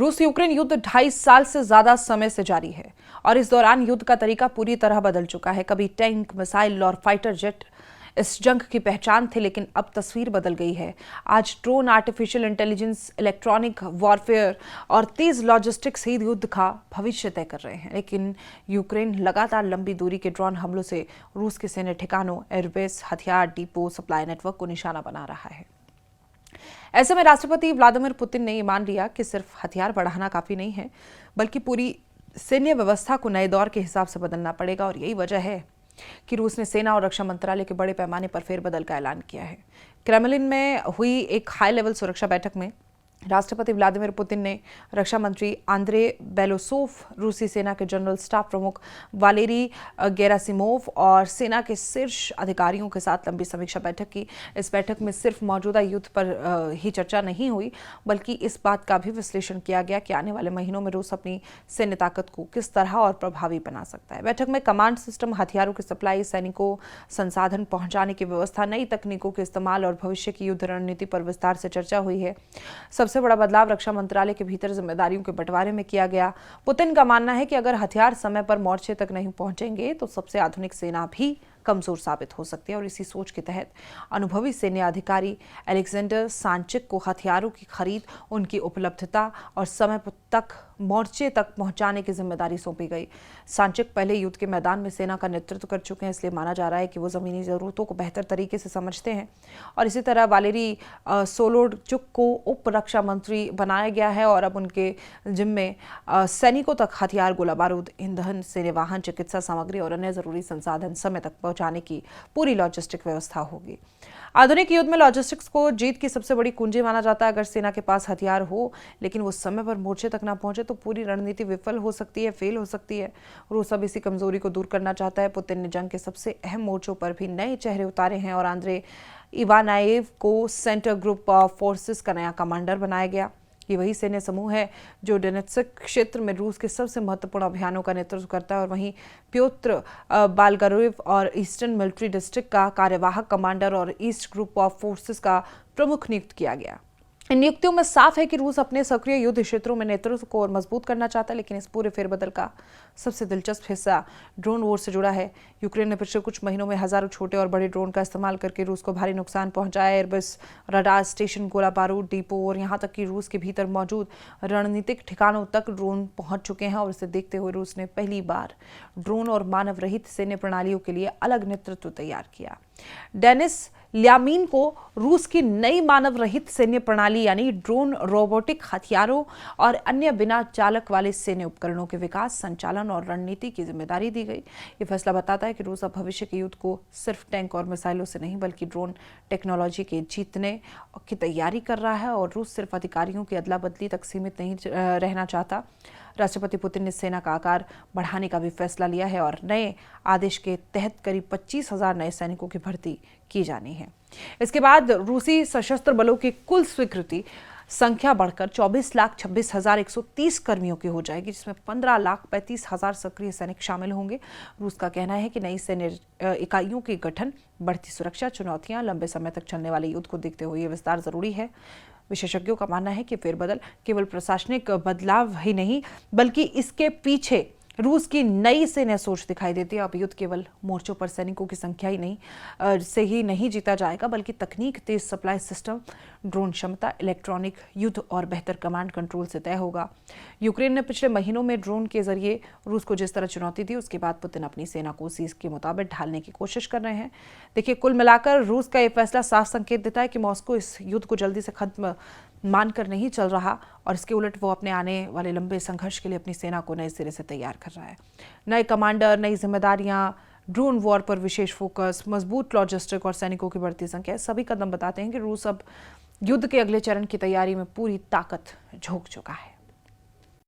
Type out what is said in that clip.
रूस यूक्रेन युद्ध 2.5 साल से ज्यादा समय से जारी है और इस दौरान युद्ध का तरीका पूरी तरह बदल चुका है। कभी टैंक, मिसाइल और फाइटर जेट इस जंग की पहचान थे, लेकिन अब तस्वीर बदल गई है। आज drone, artificial intelligence, electronic warfare और तेज लॉजिस्टिक्स ही युद्ध का भविष्य तय कर रहे हैं। लेकिन यूक्रेन लगातार लंबी दूरी के ड्रोन हमलों से रूस के सैन्य ठिकानों, एयरबेस, हथियार डिपो, सप्लाई नेटवर्क को निशाना बना रहा है। ऐसे में राष्ट्रपति व्लादिमीर पुतिन ने ये मान लिया कि सिर्फ हथियार बढ़ाना काफी नहीं है, बल्कि पूरी सैन्य व्यवस्था को नए दौर के हिसाब से बदलना पड़ेगा। और यही वजह है कि रूस ने सेना और रक्षा मंत्रालय के बड़े पैमाने पर फेरबदल का ऐलान किया है। क्रेमलिन में हुई एक हाई लेवल सुरक्षा बैठक में राष्ट्रपति व्लादिमीर पुतिन ने रक्षा मंत्री आंद्रे बेलोसोव, रूसी सेना के जनरल स्टाफ प्रमुख वालेरी गेरासिमोव और सेना के शीर्ष अधिकारियों के साथ लंबी समीक्षा बैठक की। इस बैठक में सिर्फ मौजूदा युद्ध पर ही चर्चा नहीं हुई, बल्कि इस बात का भी विश्लेषण किया गया कि आने वाले महीनों में रूस अपनी सैन्य ताकत को किस तरह और प्रभावी बना सकता है। बैठक में कमांड सिस्टम, हथियारों की सप्लाई, सैनिकों संसाधन पहुंचाने की व्यवस्था, नई तकनीकों के इस्तेमाल और भविष्य की युद्ध रणनीति पर विस्तार से चर्चा हुई है। सबसे बड़ा बदलाव रक्षा मंत्रालय के भीतर जिम्मेदारियों के बंटवारे में किया गया। पुतिन का मानना है कि अगर हथियार समय पर मोर्चे तक नहीं पहुंचेंगे तो सबसे आधुनिक सेना भी कमजोर साबित हो सकती है। और इसी सोच के तहत अनुभवी सैन्य अधिकारी अलेक्जेंडर सांचिक को हथियारों की खरीद, उनकी उपलब्धता और समय तक मोर्चे तक पहुंचाने की जिम्मेदारी सौंपी गई। सांचिक पहले युद्ध के मैदान में सेना का नेतृत्व कर चुके हैं, इसलिए माना जा रहा है कि वो जमीनी जरूरतों को बेहतर तरीके से समझते हैं। और इसी तरह वालेरी सोलोडचुक को उप रक्षा मंत्री बनाया गया है और अब उनके जिम्मे सैनिकों तक हथियार, गोला बारूद, ईंधन, सैन्य वाहन, चिकित्सा सामग्री और अन्य जरूरी संसाधन समय तक पहुंचाने की पूरी लॉजिस्टिक व्यवस्था होगी। आधुनिक युद्ध में लॉजिस्टिक्स को जीत की सबसे बड़ी कुंजी माना जाता है। अगर सेना के पास हथियार हो लेकिन वो समय पर मोर्चे तक ना पहुंचे तो पूरी रणनीति विफल हो सकती है, फेल हो सकती है। रूस अब इसी कमजोरी को दूर करना चाहता है। पुतिन ने जंग के सबसे अहम मोर्चों पर भी नए चेहरे उतारे हैं और आंद्रे इवानाएव को सेंटर ग्रुप ऑफ फोर्सेस का नया कमांडर बनाया गया। ये वही सैन्य समूह है जो डोनेत्स्क क्षेत्र में रूस के सबसे महत्वपूर्ण अभियानों का नेतृत्व करता है। और वहीं प्योत्र बालगारोव और ईस्टर्न मिलिट्री डिस्ट्रिक्ट का कार्यवाहक कमांडर और ईस्ट ग्रुप ऑफ फोर्सेस का प्रमुख नियुक्त किया गया। इन नियुक्तियों में साफ है कि रूस अपने सक्रिय युद्ध क्षेत्रों में नेतृत्व को और मजबूत करना चाहता है। लेकिन इस पूरे फेरबदल का सबसे दिलचस्प हिस्सा ड्रोन वॉर से जुड़ा है। यूक्रेन ने पिछले कुछ महीनों में हजारों छोटे और बड़े ड्रोन का इस्तेमाल करके रूस को भारी नुकसान पहुंचाया। एयरबेस, रडार स्टेशन, गोला बारूद डिपो और यहाँ तक कि रूस के भीतर मौजूद रणनीतिक ठिकानों तक ड्रोन पहुंच चुके हैं। और इसे देखते हुए रूस ने पहली बार ड्रोन और मानव रहित सैन्य प्रणालियों के लिए अलग नेतृत्व तैयार किया। डेनिस ल्यामीन को रूस की नई मानव रहित सैन्य प्रणाली यानी ड्रोन, रोबोटिक हथियारों और अन्य बिना चालक वाले सैन्य उपकरणों के विकास, संचालन और रणनीति की जिम्मेदारी दी गई। ये फैसला बताता है कि रूस अब भविष्य के युद्ध को सिर्फ टैंक और मिसाइलों से नहीं, बल्कि ड्रोन टेक्नोलॉजी के जीतने की तैयारी कर रहा है। और रूस सिर्फ अधिकारियों की अदला बदली तक सीमित नहीं रहना चाहता। राष्ट्रपति पुतिन ने सेना का आकार बढ़ाने का भी फैसला लिया है और नए आदेश के तहत करीब 25,000 नए सैनिकों की भर्ती की जानी है। इसके बाद रूसी सशस्त्र बलों की कुल स्वीकृति संख्या बढ़कर 24,26,130 कर्मियों की हो जाएगी, जिसमें 15,35,000 सक्रिय सैनिक शामिल होंगे। रूस का कहना है कि नई सैन्य इकाइयों के गठन, बढ़ती सुरक्षा चुनौतियां, लंबे समय तक चलने वाले युद्ध को देखते हुए ये विस्तार जरूरी है। विशेषज्ञों का मानना है कि फेरबदल केवल प्रशासनिक बदलाव ही नहीं, बल्कि इसके पीछे रूस की नई सैन्य सोच दिखाई देती है। अब युद्ध केवल मोर्चों पर सैनिकों की संख्या ही नहीं जीता जाएगा, बल्कि तकनीक, तेज सप्लाई सिस्टम, ड्रोन क्षमता, इलेक्ट्रॉनिक युद्ध और बेहतर कमांड कंट्रोल से तय होगा। यूक्रेन ने पिछले महीनों में ड्रोन के जरिए रूस को जिस तरह चुनौती दी, उसके बाद पुतिन अपनी सेना को उसी के मुताबिक ढालने की कोशिश कर रहे हैं। देखिए, कुल मिलाकर रूस का यह फैसला साफ संकेत देता है कि मॉस्को इस युद्ध को जल्दी से खत्म मानकर नहीं चल रहा और इसके उलट वो अपने आने वाले लंबे संघर्ष के लिए अपनी सेना को नए सिरे से तैयार कर रहा है। नए कमांडर, नई जिम्मेदारियां, ड्रोन वॉर पर विशेष फोकस, मजबूत लॉजिस्टिक और सैनिकों की बढ़ती संख्या, सभी कदम बताते हैं कि रूस अब युद्ध के अगले चरण की तैयारी में पूरी ताकत झोंक चुका है।